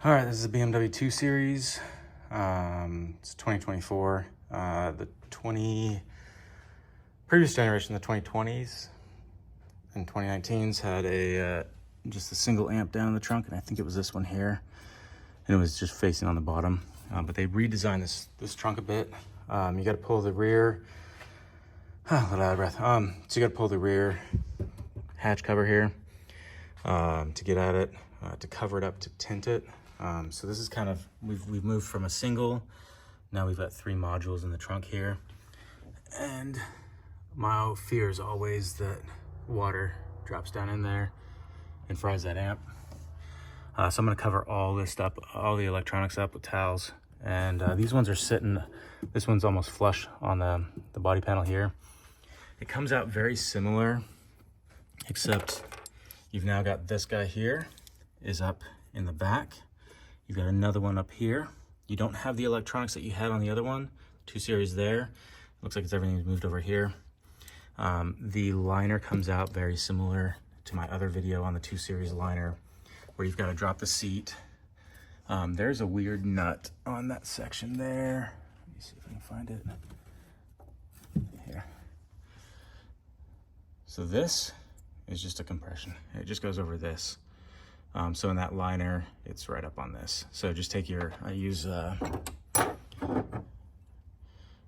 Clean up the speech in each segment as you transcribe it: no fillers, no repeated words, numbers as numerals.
All right, this is a BMW 2 Series. It's 2024. Previous generation, the 2020s and 2019s had a just a single amp down in the trunk, and I think it was this one here, and it was just facing on the bottom. But they redesigned this trunk a bit. You got to pull the rear. A little out of breath. So you got to pull the rear hatch cover here to get at it, to cover it up, to tint it. So this is kind of, we've moved from a single, now we've got 3 modules in the trunk here. And my fear is always that water drops down in there and fries that amp. So I'm gonna cover all this up, all the electronics up with towels. And these ones are sitting, this one's almost flush on the body panel here. It comes out very similar, except you've now got this guy here is up in the back. You've got another one up here. You don't have the electronics that you had on the other one, 2 Series there. Looks like everything's moved over here. The liner comes out very similar to my other video on the 2 Series liner, where you've got to drop the seat. There's a weird nut on that section there. Let me see if I can find it. Here. So this is just a compression. It just goes over this. So in that liner, it's right up on this. So just take I use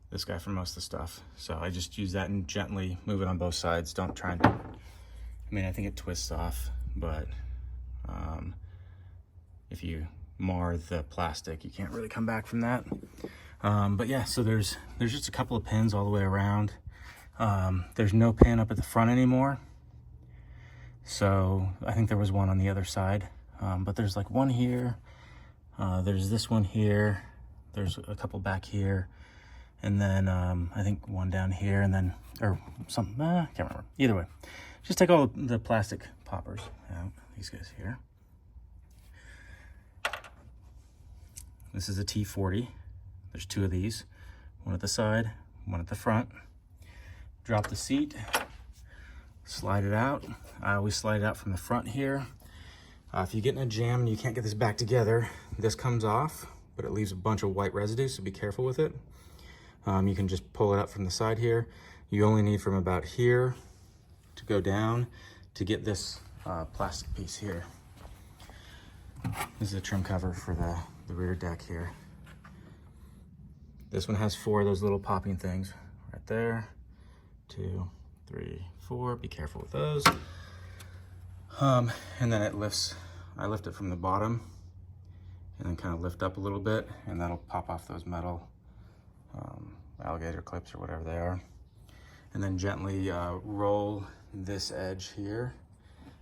this guy for most of the stuff. So I just use that and gently move it on both sides. Don't try and, I think it twists off, but if you mar the plastic, you can't really come back from that. But yeah, so there's just a couple of pins all the way around. There's no pin up at the front anymore. So I think there was one on the other side, but there's like one here, there's this one here, there's a couple back here, and then I think one down here, and then, or something, I can't remember. Either way, just take all the plastic poppers out, these guys here. This is a T40. There's 2 of these, one at the side, one at the front. Drop the seat. Slide it out. I always slide it out from the front here. If you get in a jam and you can't get this back together, this comes off, but it leaves a bunch of white residue, so be careful with it. You can just pull it up from the side here. You only need from about here to go down to get this plastic piece here. This is a trim cover for the rear deck here. This one has 4 of those little popping things right there. 2, 3, 4, be careful with those. And then it lifts, I lift it from the bottom and then kind of lift up a little bit, and that'll pop off those metal alligator clips or whatever they are. And then gently roll this edge here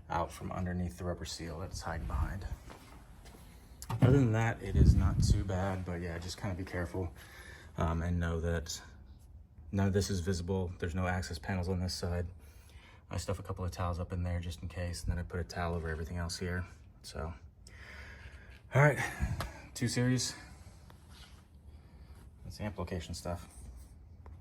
out from underneath the rubber seal that it's hiding behind. Other than that, it is not too bad, but yeah, just kind of be careful and know that none of this is visible. There's no access panels on this side. I stuff a couple of towels up in there just in case, and then I put a towel over everything else here. So, all right, 2 Series. That's amp location stuff.